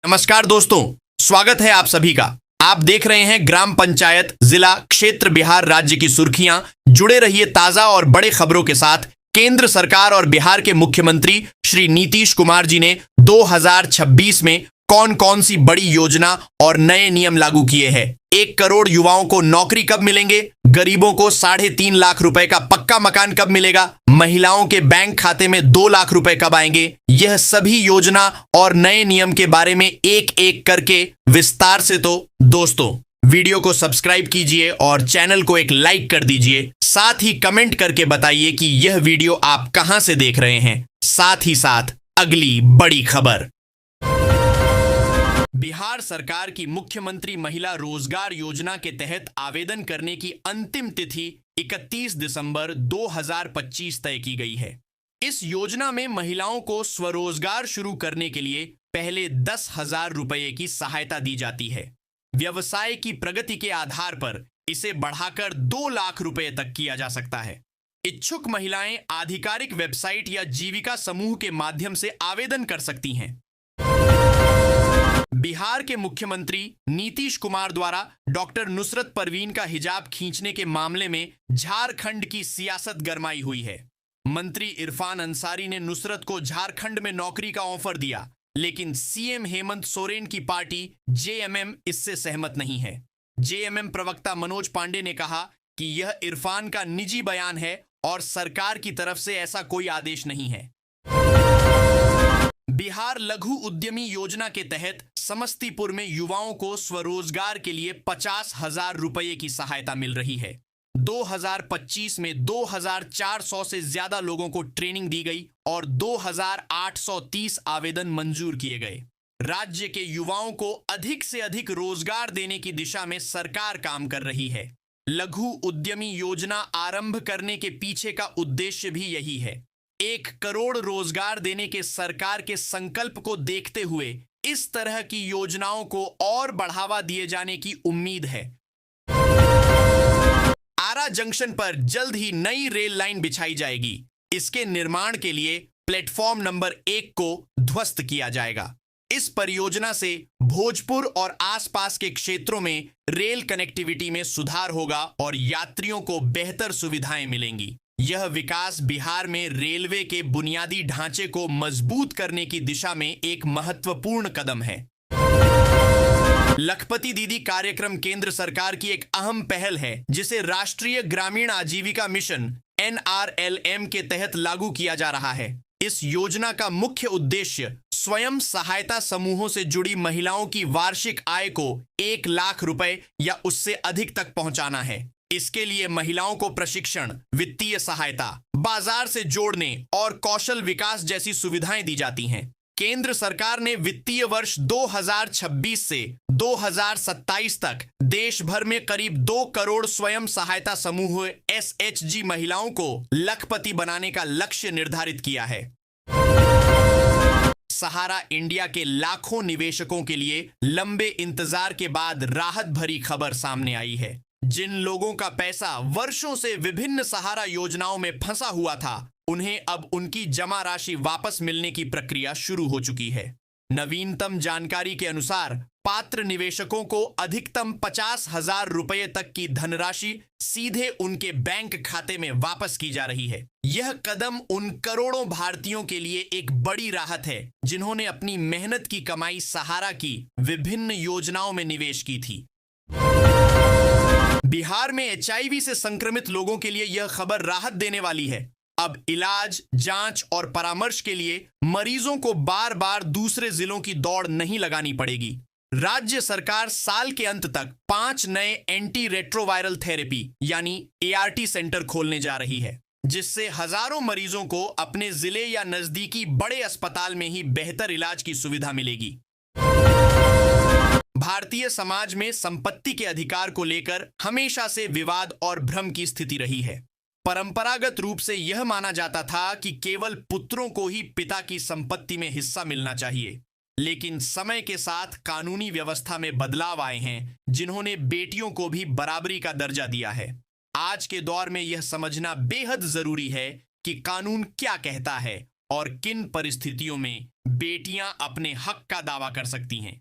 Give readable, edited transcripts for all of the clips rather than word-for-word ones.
नमस्कार दोस्तों, स्वागत है आप सभी का। आप देख रहे हैं ग्राम पंचायत जिला क्षेत्र बिहार राज्य की सुर्खियां। जुड़े रहिए ताजा और बड़े खबरों के साथ। केंद्र सरकार और बिहार के मुख्यमंत्री श्री नीतीश कुमार जी ने 2026 में कौन कौन सी बड़ी योजना और नए नियम लागू किए हैं। 1 करोड़ युवाओं को नौकरी कब मिलेंगे, गरीबों को 3.5 लाख रुपए का पक्का मकान कब मिलेगा, महिलाओं के बैंक खाते में 2 लाख रुपए कब आएंगे, यह सभी योजना और नए नियम के बारे में एक एक करके विस्तार से। तो दोस्तों, वीडियो को सब्सक्राइब कीजिए और चैनल को एक लाइक कर दीजिए। साथ ही कमेंट करके बताइए कि यह वीडियो आप कहां से देख रहे हैं। साथ ही साथ अगली बड़ी खबर। बिहार सरकार की मुख्यमंत्री महिला रोजगार योजना के तहत आवेदन करने की अंतिम तिथि 31 दिसंबर 2025 तय की गई है। इस योजना में महिलाओं को स्वरोजगार शुरू करने के लिए पहले 10,000 रुपये की सहायता दी जाती है। व्यवसाय की प्रगति के आधार पर इसे बढ़ाकर 2 लाख रुपए तक किया जा सकता है। इच्छुक महिलाएं आधिकारिक वेबसाइट या जीविका समूह के माध्यम से आवेदन कर सकती हैं। बिहार के मुख्यमंत्री नीतीश कुमार द्वारा डॉक्टर नुसरत परवीन का हिजाब खींचने के मामले में झारखंड की सियासत गरमाई हुई है। मंत्री इरफान अंसारी ने नुसरत को झारखंड में नौकरी का ऑफर दिया, लेकिन सीएम हेमंत सोरेन की पार्टी जेएमएम इससे सहमत नहीं है। जेएमएम प्रवक्ता मनोज पांडे ने कहा कि यह इरफान का निजी बयान है और सरकार की तरफ से ऐसा कोई आदेश नहीं है। बिहार लघु उद्यमी योजना के तहत समस्तीपुर में युवाओं को स्वरोजगार के लिए 50,000 रुपये की सहायता मिल रही है। 2025 में 2,400 से ज्यादा लोगों को ट्रेनिंग दी गई और 2,830 आवेदन मंजूर किए गए। राज्य के युवाओं को अधिक से अधिक रोजगार देने की दिशा में सरकार काम कर रही है। लघु उद्यमी योजना आरंभ करने के पीछे का उद्देश्य भी यही है। 1 करोड़ रोजगार देने के सरकार के संकल्प को देखते हुए इस तरह की योजनाओं को और बढ़ावा दिए जाने की उम्मीद है। आरा जंक्शन पर जल्द ही नई रेल लाइन बिछाई जाएगी। इसके निर्माण के लिए प्लेटफॉर्म नंबर 1 को ध्वस्त किया जाएगा। इस परियोजना से भोजपुर और आसपास के क्षेत्रों में रेल कनेक्टिविटी में सुधार होगा और यात्रियों को बेहतर सुविधाएं मिलेंगी। यह विकास बिहार में रेलवे के बुनियादी ढांचे को मजबूत करने की दिशा में एक महत्वपूर्ण कदम है। लखपति दीदी कार्यक्रम केंद्र सरकार की एक अहम पहल है, जिसे राष्ट्रीय ग्रामीण आजीविका मिशन NRLM के तहत लागू किया जा रहा है। इस योजना का मुख्य उद्देश्य स्वयं सहायता समूहों से जुड़ी महिलाओं की वार्षिक आय को 1 लाख रुपए या उससे अधिक तक पहुंचाना है। इसके लिए महिलाओं को प्रशिक्षण, वित्तीय सहायता, बाजार से जोड़ने और कौशल विकास जैसी सुविधाएं दी जाती हैं। केंद्र सरकार ने वित्तीय वर्ष 2026 से 2027 तक देश भर में करीब 2 करोड़ स्वयं सहायता समूह SHG महिलाओं को लखपति बनाने का लक्ष्य निर्धारित किया है। सहारा इंडिया के लाखों निवेशकों के लिए लंबे इंतजार के बाद राहत भरी खबर सामने आई है। जिन लोगों का पैसा वर्षों से विभिन्न सहारा योजनाओं में फंसा हुआ था, उन्हें अब उनकी जमा राशि वापस मिलने की प्रक्रिया शुरू हो चुकी है। नवीनतम जानकारी के अनुसार पात्र निवेशकों को अधिकतम 50,000 रुपये तक की धनराशि सीधे उनके बैंक खाते में वापस की जा रही है। यह कदम उन करोड़ों भारतीयों के लिए एक बड़ी राहत है, जिन्होंने अपनी मेहनत की कमाई सहारा की विभिन्न योजनाओं में निवेश की थी। बिहार में HIV से संक्रमित लोगों के लिए यह खबर राहत देने वाली है। अब इलाज, जांच और परामर्श के लिए मरीजों को बार बार दूसरे जिलों की दौड़ नहीं लगानी पड़ेगी। राज्य सरकार साल के अंत तक 5 नए एंटी रेट्रोवायरल थेरेपी यानी ART सेंटर खोलने जा रही है, जिससे हजारों मरीजों को अपने जिले या नजदीकी बड़े अस्पताल में ही बेहतर इलाज की सुविधा मिलेगी। भारतीय समाज में संपत्ति के अधिकार को लेकर हमेशा से विवाद और भ्रम की स्थिति रही है। परंपरागत रूप से यह माना जाता था कि केवल पुत्रों को ही पिता की संपत्ति में हिस्सा मिलना चाहिए, लेकिन समय के साथ कानूनी व्यवस्था में बदलाव आए हैं, जिन्होंने बेटियों को भी बराबरी का दर्जा दिया है। आज के दौर में यह समझना बेहद जरूरी है कि कानून क्या कहता है और किन परिस्थितियों में बेटियां अपने हक का दावा कर सकती हैं।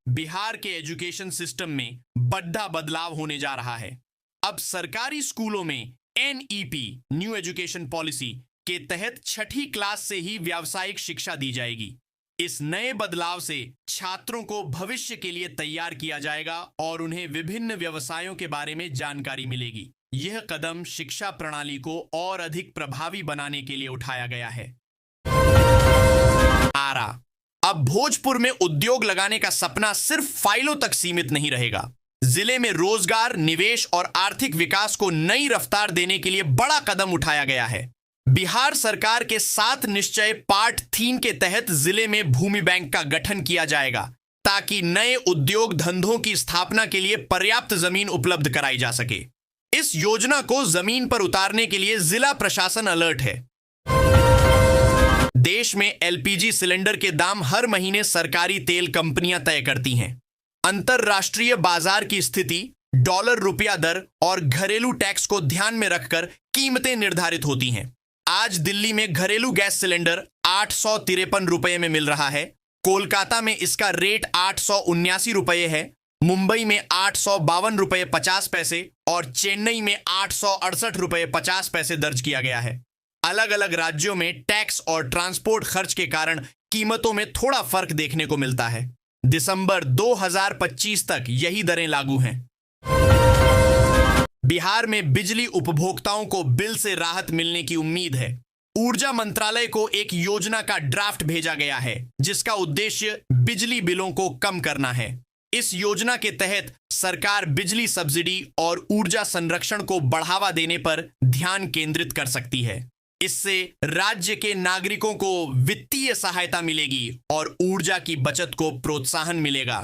बिहार के एजुकेशन सिस्टम में बड़ा बदलाव होने जा रहा है। अब सरकारी स्कूलों में एनईपी न्यू एजुकेशन पॉलिसी के तहत 6ठी क्लास से ही व्यावसायिक शिक्षा दी जाएगी। इस नए बदलाव से छात्रों को भविष्य के लिए तैयार किया जाएगा और उन्हें विभिन्न व्यवसायों के बारे में जानकारी मिलेगी। यह कदम शिक्षा प्रणाली को और अधिक प्रभावी बनाने के लिए उठाया गया है। आरा, अब भोजपुर में उद्योग लगाने का सपना सिर्फ फाइलों तक सीमित नहीं रहेगा। जिले में रोजगार, निवेश और आर्थिक विकास को नई रफ्तार देने के लिए बड़ा कदम उठाया गया है। बिहार सरकार के 7 निश्चय पार्ट 3 के तहत जिले में भूमि बैंक का गठन किया जाएगा ताकि नए उद्योग धंधों की स्थापना के लिए पर्याप्त जमीन उपलब्ध कराई जा सके। इस योजना को जमीन पर उतारने के लिए जिला प्रशासन अलर्ट है। देश में एलपीजी सिलेंडर के दाम हर महीने सरकारी तेल कंपनियां तय करती हैं। अंतरराष्ट्रीय बाजार की स्थिति, डॉलर रुपया दर और घरेलू टैक्स को ध्यान में रखकर कीमतें निर्धारित होती हैं। आज दिल्ली में घरेलू गैस सिलेंडर 853 रुपये में मिल रहा है। कोलकाता में इसका रेट 879 रुपये है। मुंबई में 852 रुपये 50 पैसे और चेन्नई में 868 रुपये 50 पैसे दर्ज किया गया है। अलग अलग राज्यों में टैक्स और ट्रांसपोर्ट खर्च के कारण कीमतों में थोड़ा फर्क देखने को मिलता है। दिसंबर 2025 तक यही दरें लागू हैं। बिहार में बिजली उपभोक्ताओं को बिल से राहत मिलने की उम्मीद है। ऊर्जा मंत्रालय को एक योजना का ड्राफ्ट भेजा गया है जिसका उद्देश्य बिजली बिलों को कम करना है। इस योजना के तहत सरकार बिजली सब्सिडी और ऊर्जा संरक्षण को बढ़ावा देने पर ध्यान केंद्रित कर सकती है। इससे राज्य के नागरिकों को वित्तीय सहायता मिलेगी और ऊर्जा की बचत को प्रोत्साहन मिलेगा।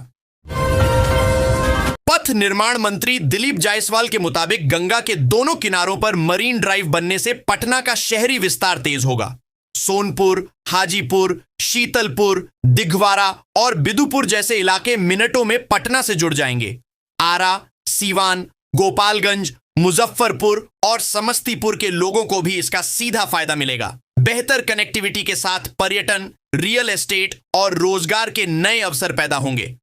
पथ निर्माण मंत्री दिलीप जायसवाल के मुताबिक गंगा के दोनों किनारों पर मरीन ड्राइव बनने से पटना का शहरी विस्तार तेज होगा। सोनपुर, हाजीपुर, शीतलपुर, दिघवारा और बिदुपुर जैसे इलाके मिनटों में पटना से जुड़ जाएंगे। आरा, सीवान, गोपालगंज, मुजफ्फरपुर और समस्तीपुर के लोगों को भी इसका सीधा फायदा मिलेगा। बेहतर कनेक्टिविटी के साथ पर्यटन, रियल एस्टेट और रोजगार के नए अवसर पैदा होंगे।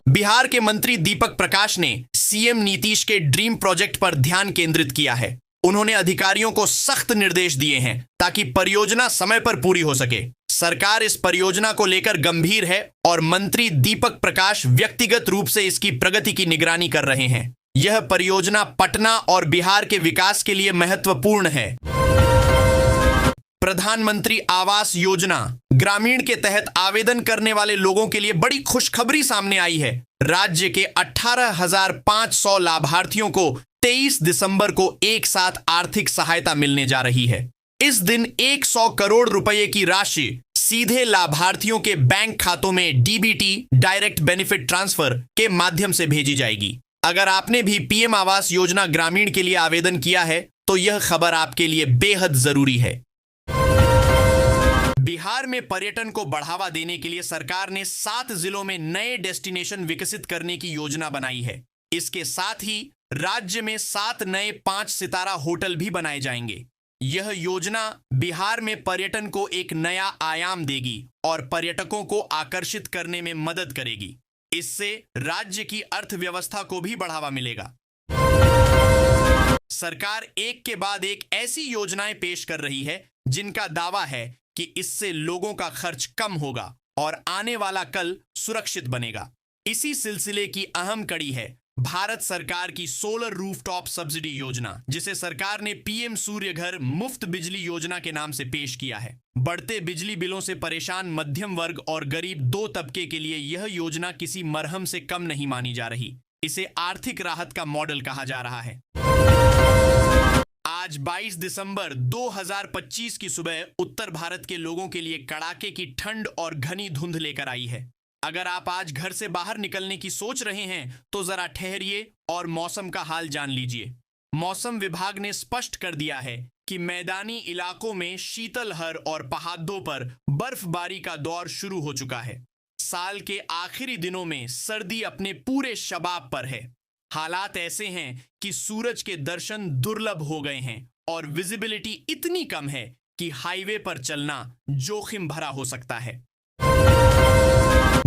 बिहार के मंत्री दीपक प्रकाश ने सीएम नीतीश के ड्रीम प्रोजेक्ट पर ध्यान केंद्रित किया है। उन्होंने अधिकारियों को सख्त निर्देश दिए हैं ताकि परियोजना समय पर पूरी हो सके। सरकार इस परियोजना को लेकर गंभीर है और मंत्री दीपक प्रकाश व्यक्तिगत रूप से इसकी प्रगति की निगरानी कर रहे हैं। यह परियोजना पटना और बिहार के विकास के लिए महत्वपूर्ण है। प्रधानमंत्री आवास योजना ग्रामीण के तहत आवेदन करने वाले लोगों के लिए बड़ी खुशखबरी सामने आई है। राज्य के 18,500 लाभार्थियों को 23 दिसंबर को एक साथ आर्थिक सहायता मिलने जा रही है। इस दिन 100 करोड़ रुपए की राशि सीधे लाभार्थियों के बैंक खातों में डीबीटी डायरेक्ट बेनिफिट ट्रांसफर के माध्यम से भेजी जाएगी। अगर आपने भी पीएम आवास योजना ग्रामीण के लिए आवेदन किया है तो यह खबर आपके लिए बेहद जरूरी है। बिहार में पर्यटन को बढ़ावा देने के लिए सरकार ने 7 जिलों में नए डेस्टिनेशन विकसित करने की योजना बनाई है। इसके साथ ही राज्य में 7 नए 5 सितारा होटल भी बनाए जाएंगे। यह योजना बिहार में पर्यटन को एक नया आयाम देगी और पर्यटकों को आकर्षित करने में मदद करेगी। इससे राज्य की अर्थव्यवस्था को भी बढ़ावा मिलेगा। सरकार एक के बाद एक ऐसी योजनाएं पेश कर रही है जिनका दावा है कि इससे लोगों का खर्च कम होगा और आने वाला कल सुरक्षित बनेगा। इसी सिलसिले की अहम कड़ी है भारत सरकार की सोलर रूफटॉप सब्सिडी योजना, जिसे सरकार ने पीएम सूर्य घर मुफ्त बिजली योजना के नाम से पेश किया है। बढ़ते बिजली बिलों से परेशान मध्यम वर्ग और गरीब 2 तबके के लिए यह योजना किसी मरहम से कम नहीं मानी जा रही। इसे आर्थिक राहत का मॉडल कहा जा रहा है। आज 22 दिसंबर 2025 की सुबह उत्तर भारत के लोगों के लिए कड़ाके की ठंड और घनी धुंध लेकर आई है। अगर आप आज घर से बाहर निकलने की सोच रहे हैं तो जरा ठहरिए और मौसम का हाल जान लीजिए। मौसम विभाग ने स्पष्ट कर दिया है कि मैदानी इलाकों में शीतलहर और पहाड़ों पर बर्फबारी का दौर शुरू हो चुका है। साल के आखिरी दिनों में सर्दी अपने पूरे शबाब पर है। हालात ऐसे हैं कि सूरज के दर्शन दुर्लभ हो गए हैं और विजिबिलिटी इतनी कम है कि हाईवे पर चलना जोखिम भरा हो सकता है।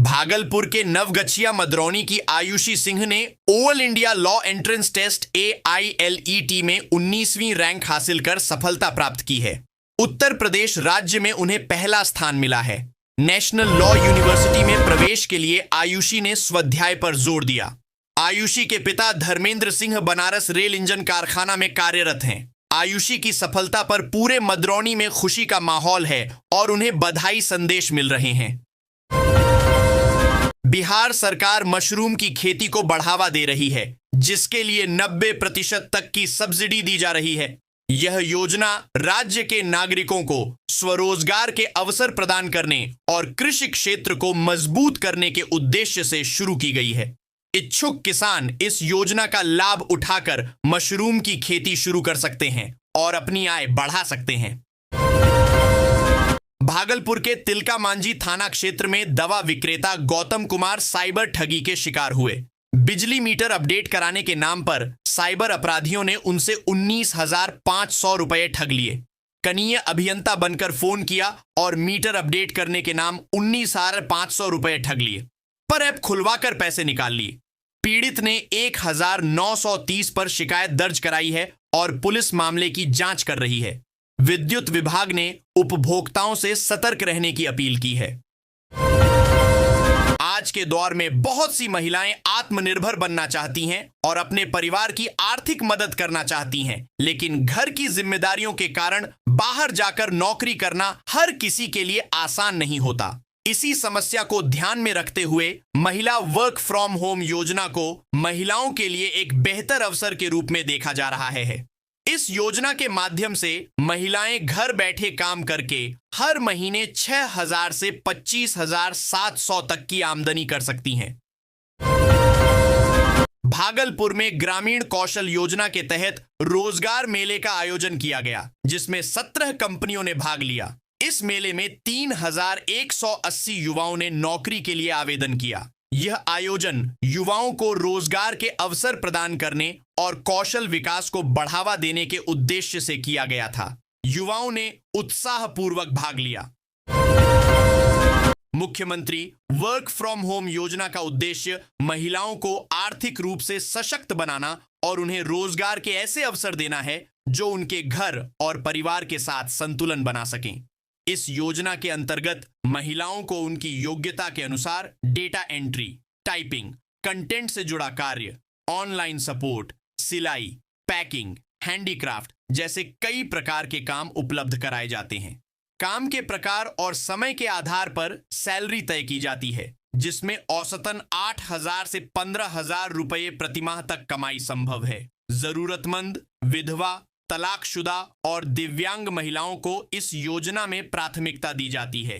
भागलपुर के नवगछिया मदरौनी की आयुषी सिंह ने all India law entrance test AILET में 19वीं रैंक हासिल कर सफलता प्राप्त की है। उत्तर प्रदेश राज्य में उन्हें पहला स्थान मिला है। नेशनल लॉ यूनिवर्सिटी में प्रवेश के लिए आयुषी ने स्वाध्याय पर जोर दिया। आयुषी के पिता धर्मेंद्र सिंह बनारस रेल इंजन कारखाना में कार्यरत हैं। आयुषी की सफलता पर पूरे मदरौनी में खुशी का माहौल है और उन्हें बधाई संदेश मिल रहे हैं। बिहार सरकार मशरूम की खेती को बढ़ावा दे रही है, जिसके लिए 90% तक की सब्सिडी दी जा रही है। यह योजना राज्य के नागरिकों को स्वरोजगार के अवसर प्रदान करने और कृषि क्षेत्र को मजबूत करने के उद्देश्य से शुरू की गई है। इच्छुक किसान इस योजना का लाभ उठाकर मशरूम की खेती शुरू कर सकते हैं और अपनी आय बढ़ा सकते हैं। भागलपुर के तिलका मांझी थाना क्षेत्र में दवा विक्रेता गौतम कुमार साइबर ठगी के शिकार हुए। बिजली मीटर अपडेट कराने के नाम पर साइबर अपराधियों ने उनसे 19,500 रुपए ठग लिए। कनीय अभियंता बनकर फोन किया और मीटर अपडेट करने के नाम 19,500 रुपए ठग लिए, पर ऐप खुलवाकर पैसे निकाल लिए। पीड़ित ने 1,930 पर शिकायत दर्ज कराई है और पुलिस मामले की जांच कर रही है। विद्युत विभाग ने उपभोक्ताओं से सतर्क रहने की अपील की है। आज के दौर में बहुत सी महिलाएं आत्मनिर्भर बनना चाहती हैं और अपने परिवार की आर्थिक मदद करना चाहती हैं, लेकिन घर की जिम्मेदारियों के कारण बाहर जाकर नौकरी करना हर किसी के लिए आसान नहीं होता। इसी समस्या को ध्यान में रखते हुए महिला वर्क फ्रॉम होम योजना को महिलाओं के लिए एक बेहतर अवसर के रूप में देखा जा रहा है। इस योजना के माध्यम से महिलाएं घर बैठे काम करके हर महीने 6,000 से 25,700 तक की आमदनी कर सकती हैं। भागलपुर में ग्रामीण कौशल योजना के तहत रोजगार मेले का आयोजन किया गया, जिसमें 17 कंपनियों ने भाग लिया। इस मेले में 3,180 युवाओं ने नौकरी के लिए आवेदन किया। यह आयोजन युवाओं को रोजगार के अवसर प्रदान करने और कौशल विकास को बढ़ावा देने के उद्देश्य से किया गया था। युवाओं ने उत्साहपूर्वक भाग लिया। मुख्यमंत्री वर्क फ्रॉम होम योजना का उद्देश्य महिलाओं को आर्थिक रूप से सशक्त बनाना और उन्हें रोजगार के ऐसे अवसर देना है जो उनके घर और परिवार के साथ संतुलन बना सकें। इस योजना के अंतर्गत महिलाओं को उनकी योग्यता के अनुसार डेटा एंट्री, टाइपिंग, कंटेंट से जुड़ा कार्य, ऑनलाइन सपोर्ट, सिलाई, पैकिंग, हैंडीक्राफ्ट जैसे कई प्रकार के काम उपलब्ध कराए जाते हैं। काम के प्रकार और समय के आधार पर सैलरी तय की जाती है, जिसमें औसतन 8,000 से 15,000 रुपये प्रतिमाह तक कमाई संभव है। जरूरतमंद, विधवा, तलाकशुदा और दिव्यांग महिलाओं को इस योजना में प्राथमिकता दी जाती है।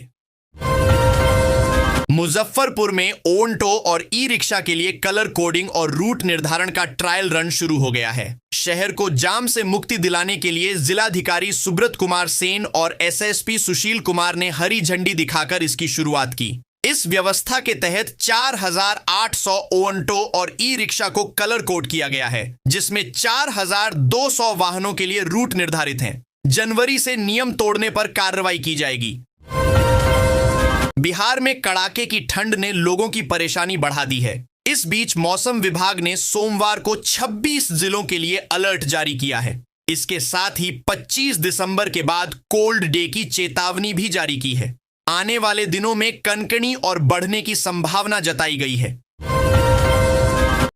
मुजफ्फरपुर में ओंटो और ई रिक्शा के लिए कलर कोडिंग और रूट निर्धारण का ट्रायल रन शुरू हो गया है। शहर को जाम से मुक्ति दिलाने के लिए जिलाधिकारी सुब्रत कुमार सेन और SSP सुशील कुमार ने हरी झंडी दिखाकर इसकी शुरुआत की। इस व्यवस्था के तहत 4,800 ओंटो और ई रिक्शा को कलर कोड किया गया है, जिसमें 4,200 वाहनों के लिए रूट निर्धारित हैं। जनवरी से नियम तोड़ने पर कार्रवाई की जाएगी। बिहार में कड़ाके की ठंड ने लोगों की परेशानी बढ़ा दी है। इस बीच मौसम विभाग ने सोमवार को 26 जिलों के लिए अलर्ट जारी किया है। इसके साथ ही 25 दिसंबर के बाद कोल्ड डे की चेतावनी भी जारी की है। आने वाले दिनों में कनकनी और बढ़ने की संभावना जताई गई है।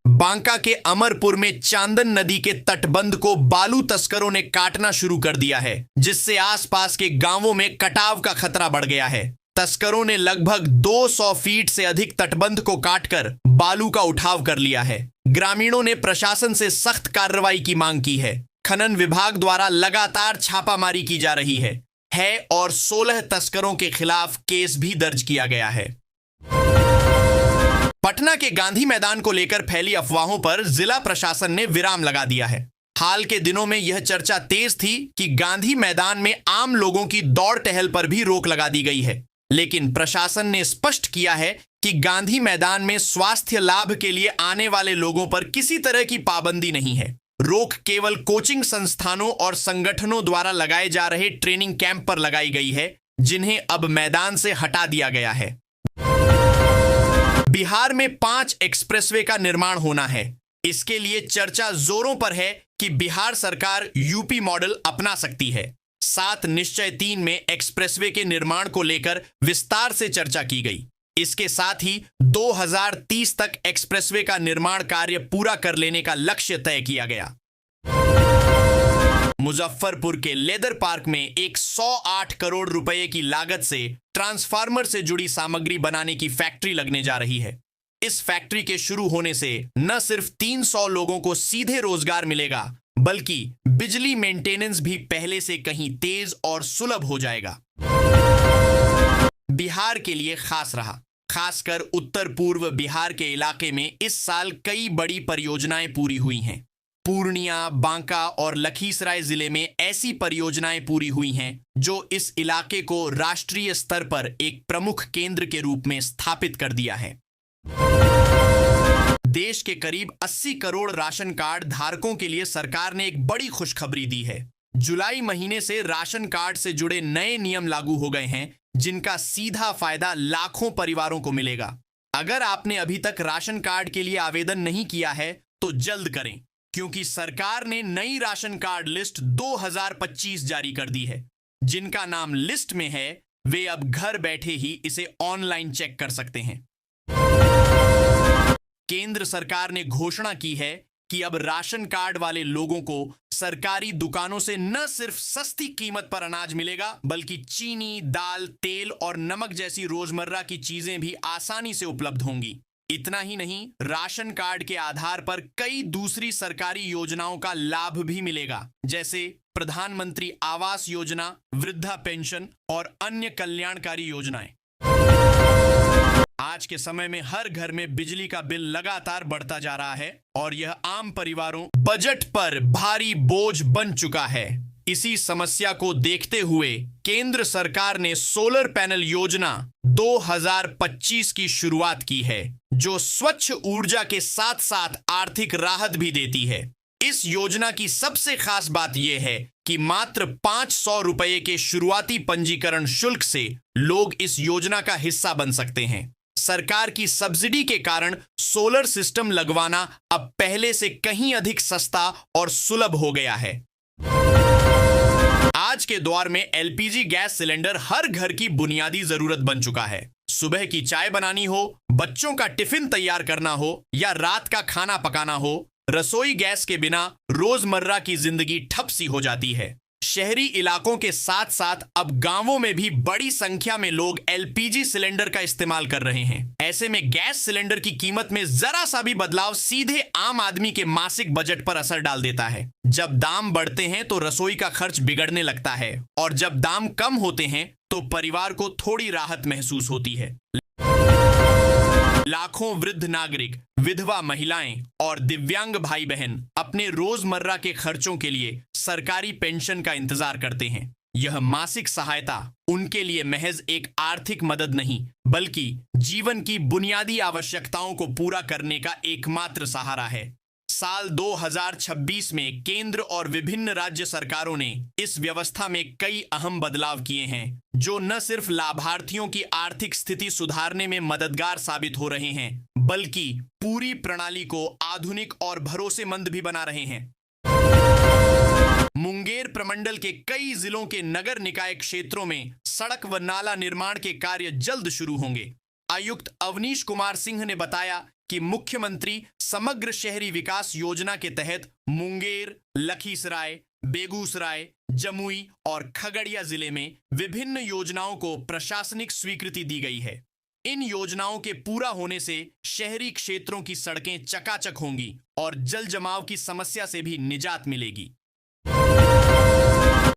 बांका के अमरपुर में चांदन नदी के तटबंध को बालू तस्करों ने काटना शुरू कर दिया है, जिससे आसपास के गांवों में कटाव का खतरा बढ़ गया है। तस्करों ने लगभग 200 फीट से अधिक तटबंध को काटकर बालू का उठाव कर लिया है। ग्रामीणों ने प्रशासन से सख्त कार्रवाई की मांग की है। खनन विभाग द्वारा लगातार छापामारी की जा रही है और 16 तस्करों के खिलाफ केस भी दर्ज किया गया है। पटना के गांधी मैदान को लेकर फैली अफवाहों पर जिला प्रशासन ने विराम लगा दिया है। हाल के दिनों में यह चर्चा तेज थी कि गांधी मैदान में आम लोगों की दौड़ टहल पर भी रोक लगा दी गई है, लेकिन प्रशासन ने स्पष्ट किया है कि गांधी मैदान में स्वास्थ्य लाभ के लिए आने वाले लोगों पर किसी तरह की पाबंदी नहीं है। रोक केवल कोचिंग संस्थानों और संगठनों द्वारा लगाए जा रहे ट्रेनिंग कैंप पर लगाई गई है, जिन्हें अब मैदान से हटा दिया गया है। बिहार में 5 एक्सप्रेसवे का निर्माण होना है। इसके लिए चर्चा जोरों पर है कि बिहार सरकार यूपी मॉडल अपना सकती है। 7 निश्चय 3 में एक्सप्रेसवे के निर्माण को लेकर विस्तार से चर्चा की गई। इसके साथ ही 2030 तक एक्सप्रेसवे का निर्माण कार्य पूरा कर लेने का लक्ष्य तय किया गया। मुजफ्फरपुर के लेदर पार्क में एक 108 करोड़ रुपए की लागत से ट्रांसफार्मर से जुड़ी सामग्री बनाने की फैक्ट्री लगने जा रही है। इस फैक्ट्री के शुरू होने से न सिर्फ 300 लोगों को सीधे रोजगार मिलेगा, बल्कि बिजली मेंटेनेंस भी पहले से कहीं तेज और सुलभ हो जाएगा। बिहार के लिए खास रहा। खासकर उत्तर पूर्व बिहार के इलाके में इस साल कई बड़ी परियोजनाएं पूरी हुई हैं। पूर्णिया, बांका और लखीसराय जिले में ऐसी परियोजनाएं पूरी हुई हैं जो इस इलाके को राष्ट्रीय स्तर पर एक प्रमुख केंद्र के रूप में स्थापित कर दिया है। देश के करीब 80 करोड़ राशन कार्ड धारकों के लिए सरकार ने एक बड़ी खुशखबरी दी है। जुलाई महीने से राशन कार्ड से जुड़े नए नियम लागू हो गए हैं, जिनका सीधा फायदा लाखों परिवारों को मिलेगा। अगर आपने अभी तक राशन कार्ड के लिए आवेदन नहीं किया है तो जल्द करें, क्योंकि सरकार ने नई राशन कार्ड लिस्ट 2025 जारी कर दी है। जिनका नाम लिस्ट में है वे अब घर बैठे ही इसे ऑनलाइन चेक कर सकते हैं। केंद्र सरकार ने घोषणा की है कि अब राशन कार्ड वाले लोगों को सरकारी दुकानों से न सिर्फ सस्ती कीमत पर अनाज मिलेगा, बल्कि चीनी, दाल, तेल और नमक जैसी रोजमर्रा की चीजें भी आसानी से उपलब्ध होंगी। इतना ही नहीं, राशन कार्ड के आधार पर कई दूसरी सरकारी योजनाओं का लाभ भी मिलेगा, जैसे प्रधानमंत्री आवास योजना, वृद्धा पेंशन और अन्य कल्याणकारी योजनाएं। आज के समय में हर घर में बिजली का बिल लगातार बढ़ता जा रहा है और यह आम परिवारों बजट पर भारी बोझ बन चुका है। इसी समस्या को देखते हुए केंद्र सरकार ने सोलर पैनल योजना 2025 की शुरुआत की है, जो स्वच्छ ऊर्जा के साथ साथ आर्थिक राहत भी देती है। इस योजना की सबसे खास बात यह है कि मात्र 500 रुपए के शुरुआती पंजीकरण शुल्क से लोग इस योजना का हिस्सा बन सकते हैं। सरकार की सब्सिडी के कारण सोलर सिस्टम लगवाना अब पहले से कहीं अधिक सस्ता और सुलभ हो गया है। आज के दौर में एलपीजी गैस सिलेंडर हर घर की बुनियादी जरूरत बन चुका है। सुबह की चाय बनानी हो, बच्चों का टिफिन तैयार करना हो या रात का खाना पकाना हो, रसोई गैस के बिना रोजमर्रा की जिंदगी ठप सी हो जाती है। शहरी इलाकों के साथ साथ अब गांवों में भी बड़ी संख्या में लोग एलपीजी सिलेंडर का इस्तेमाल कर रहे हैं। ऐसे में गैस सिलेंडर की कीमत में जरा सा भी बदलाव सीधे आम आदमी के मासिक बजट पर असर डाल देता है। जब दाम बढ़ते हैं तो रसोई का खर्च बिगड़ने लगता है और जब दाम कम होते हैं तो परिवार को थोड़ी राहत महसूस होती है। लाखों वृद्ध नागरिक, विधवा महिलाएं और दिव्यांग भाई बहन अपने रोजमर्रा के खर्चों के लिए सरकारी पेंशन का इंतजार करते हैं। यह मासिक सहायता उनके लिए महज एक आर्थिक मदद नहीं, बल्कि जीवन की बुनियादी आवश्यकताओं को पूरा करने का एकमात्र सहारा है। साल 2026 में केंद्र और विभिन्न राज्य सरकारों ने इस व्यवस्था में कई अहम बदलाव किए हैं, जो न सिर्फ लाभार्थियों की आर्थिक स्थिति सुधारने में मददगार साबित हो रहे हैं, बल्कि पूरी प्रणाली को आधुनिक और भरोसेमंद भी बना रहे हैं। मुंगेर प्रमंडल के कई जिलों के नगर निकाय क्षेत्रों में सड़क व नाला निर्माण के कार्य जल्द शुरू होंगे। आयुक्त अवनीश कुमार सिंह ने बताया कि मुख्यमंत्री समग्र शहरी विकास योजना के तहत मुंगेर, लखीसराय, बेगूसराय, जमुई और खगड़िया जिले में विभिन्न योजनाओं को प्रशासनिक स्वीकृति दी गई है। इन योजनाओं के पूरा होने से शहरी क्षेत्रों की सड़कें चकाचक होंगी और जल जमाव की समस्या से भी निजात मिलेगी।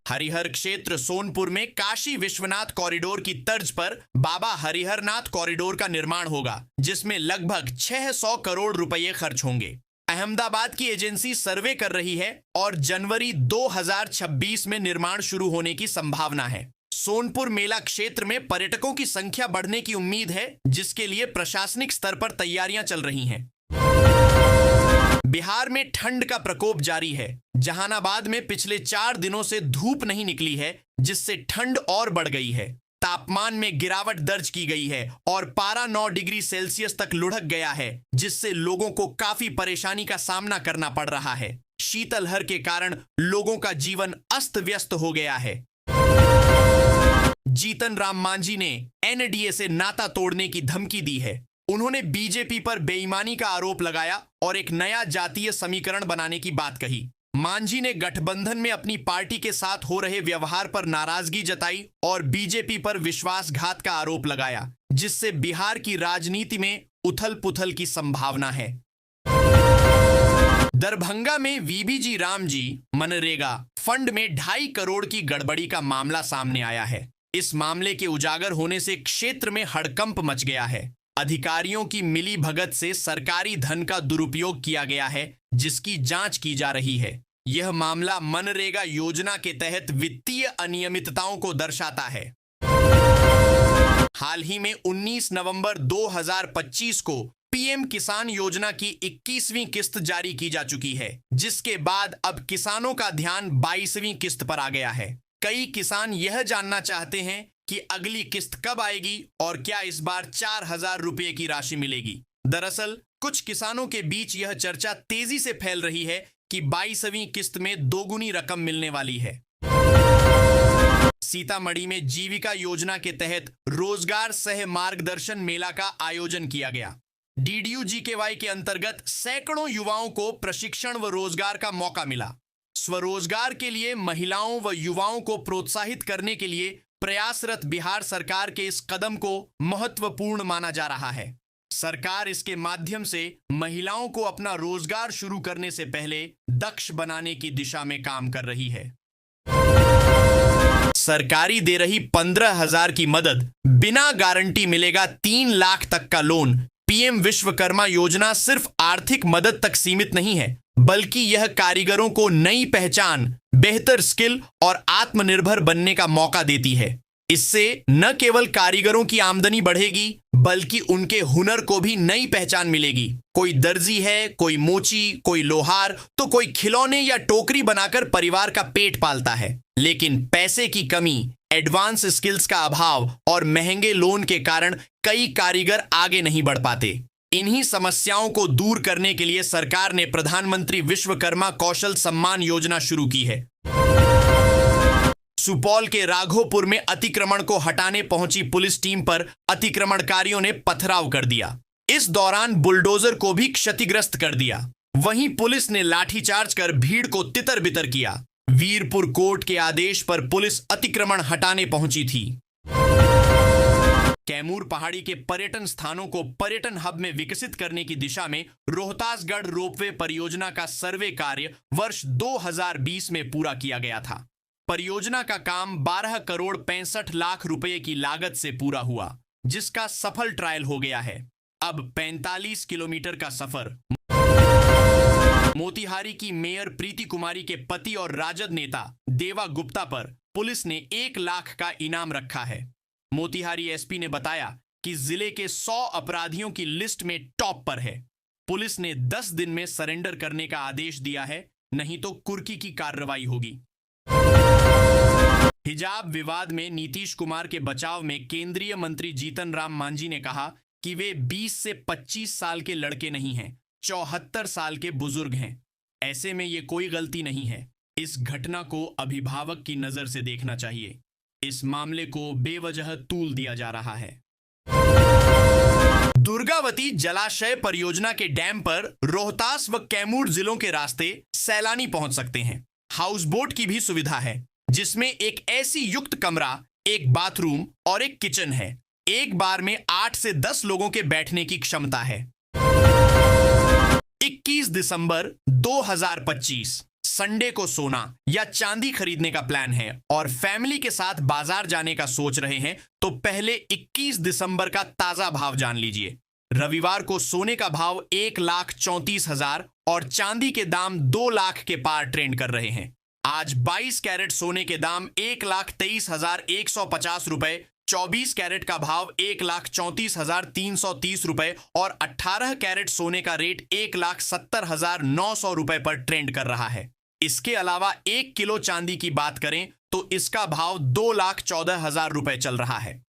हरिहर क्षेत्र सोनपुर में काशी विश्वनाथ कॉरिडोर की तर्ज पर बाबा हरिहरनाथ कॉरिडोर का निर्माण होगा, जिसमें लगभग 600 करोड़ रुपए खर्च होंगे। अहमदाबाद की एजेंसी सर्वे कर रही है और जनवरी 2026 में निर्माण शुरू होने की संभावना है। सोनपुर मेला क्षेत्र में पर्यटकों की संख्या बढ़ने की उम्मीद है, जिसके लिए प्रशासनिक स्तर पर तैयारियां चल रही हैं। बिहार में ठंड का प्रकोप जारी है। जहानाबाद में पिछले 4 दिनों से धूप नहीं निकली है, जिससे ठंड और बढ़ गई है। तापमान में गिरावट दर्ज की गई है और पारा 9 डिग्री सेल्सियस तक लुढ़क गया है, जिससे लोगों को काफी परेशानी का सामना करना पड़ रहा है। शीतलहर के कारण लोगों का जीवन अस्त व्यस्त हो गया है। जीतन राम मांझी ने एनडीए से नाता तोड़ने की धमकी दी है। उन्होंने बीजेपी पर बेईमानी का आरोप लगाया और एक नया जातीय समीकरण बनाने की बात कही। मांझी ने गठबंधन में अपनी पार्टी के साथ हो रहे व्यवहार पर नाराजगी जताई और बीजेपी पर विश्वासघात का आरोप लगाया, जिससे बिहार की राजनीति में उथल-पुथल की संभावना है। दरभंगा में वीबीजी रामजी मनरेगा फंड में 2.5 करोड़ की गड़बड़ी का मामला सामने आया है। इस मामले के उजागर होने से क्षेत्र में हड़कंप मच गया है। अधिकारियों की मिली भगत से सरकारी धन का दुरुपयोग किया गया है, जिसकी जांच की जा रही है। यह मामला मनरेगा योजना के तहत वित्तीय अनियमितताओं को दर्शाता है। हाल ही में 19 नवंबर 2025 को पीएम किसान योजना की 21वीं किस्त जारी की जा चुकी है, जिसके बाद अब किसानों का ध्यान 22वीं किस्त पर आ गया है। कई किसान यह जानना चाहते हैं कि अगली किस्त कब आएगी और क्या इस बार 4,000 रुपये की राशि मिलेगी। दरअसल कुछ किसानों के बीच यह चर्चा तेजी से फैल रही है कि 22वीं किस्त में दोगुनी रकम मिलने वाली है। सीतामढ़ी में जीविका योजना के तहत रोजगार सह मार्गदर्शन मेला का आयोजन किया गया। DDU-GKY के अंतर्गत सैकड़ों युवाओं को प्रशिक्षण व रोजगार का मौका मिला। स्वरोजगार के लिए महिलाओं व युवाओं को प्रोत्साहित करने के लिए प्रयासरत बिहार सरकार के इस कदम को महत्वपूर्ण माना जा रहा है। सरकार इसके माध्यम से महिलाओं को अपना रोजगार शुरू करने से पहले दक्ष बनाने की दिशा में काम कर रही है। सरकारी दे रही 15,000 की मदद, बिना गारंटी मिलेगा 3 लाख तक का लोन। पीएम विश्वकर्मा योजना सिर्फ आर्थिक मदद तक सीमित नहीं है, बल्कि यह कारीगरों को नई पहचान, बेहतर स्किल और आत्मनिर्भर बनने का मौका देती है। इससे न केवल कारीगरों की आमदनी बढ़ेगी, बल्कि उनके हुनर को भी नई पहचान मिलेगी। कोई दर्जी है, कोई मोची, कोई लोहार, तो कोई खिलौने या टोकरी बनाकर परिवार का पेट पालता है। लेकिन पैसे की कमी, एडवांस स्किल्स का अभाव और महंगे लोन के कारण कई कारीगर आगे नहीं बढ़ पाते। इन्हीं समस्याओं को दूर करने के लिए सरकार ने प्रधानमंत्री विश्वकर्मा कौशल सम्मान योजना शुरू की है। सुपौल के राघोपुर में अतिक्रमण को हटाने पहुंची पुलिस टीम पर अतिक्रमणकारियों ने पथराव कर दिया। इस दौरान बुलडोजर को भी क्षतिग्रस्त कर दिया। वहीं पुलिस ने लाठीचार्ज कर भीड़ को तितर-बितर किया। वीरपुर कोर्ट के आदेश पर पुलिस अतिक्रमण हटाने पहुंची थी। कैमूर पहाड़ी के पर्यटन स्थानों को पर्यटन हब में विकसित करने की दिशा में रोहतासगढ़ रोपवे परियोजना का सर्वे कार्य वर्ष 2020 में पूरा किया गया था। परियोजना का काम 12 करोड़ 65 लाख रुपए की लागत से पूरा हुआ, जिसका सफल ट्रायल हो गया है। अब 45 किलोमीटर का सफर। मोतिहारी की मेयर प्रीति कुमारी के पति और राजद नेता देवा गुप्ता पर पुलिस ने 1 लाख का इनाम रखा है। मोतिहारी एसपी ने बताया कि जिले के 100 अपराधियों की लिस्ट में टॉप पर है। पुलिस ने 10 दिन में सरेंडर करने का आदेश दिया है, नहीं तो कुर्की की कार्रवाई होगी। हिजाब विवाद में नीतीश कुमार के बचाव में केंद्रीय मंत्री जीतन राम मांझी ने कहा कि वे 20 से 25 साल के लड़के नहीं हैं, 74 साल के बुजुर्ग हैं। ऐसे में ये कोई गलती नहीं है। इस घटना को अभिभावक की नजर से देखना चाहिए। इस मामले को बेवजह तूल दिया जा रहा है। दुर्गावती जलाशय परियोजना के डैम पर रोहतास व कैमूर जिलों के रास्ते सैलानी पहुंच सकते हैं। हाउस बोट की भी सुविधा है, जिसमें एक ऐसी युक्त कमरा, एक बाथरूम और एक किचन है। एक बार में 8 से 10 लोगों के बैठने की क्षमता है। 21 दिसंबर 2025 संडे को सोना या चांदी खरीदने का प्लान है और फैमिली के साथ बाजार जाने का सोच रहे हैं, तो पहले 21 दिसंबर का ताजा भाव जान लीजिए। रविवार को सोने का भाव 1,34,000 और चांदी के दाम 2 लाख के पार ट्रेंड कर रहे हैं। आज 22 कैरेट सोने के दाम 1,23,150 रुपए 24 कैरेट का भाव 1,34,330 रुपए और 18 कैरेट सोने का रेट 1,70,900 रुपए पर ट्रेंड कर रहा है। इसके अलावा 1 किलो चांदी की बात करें तो इसका भाव 2,14,000 रुपए चल रहा है।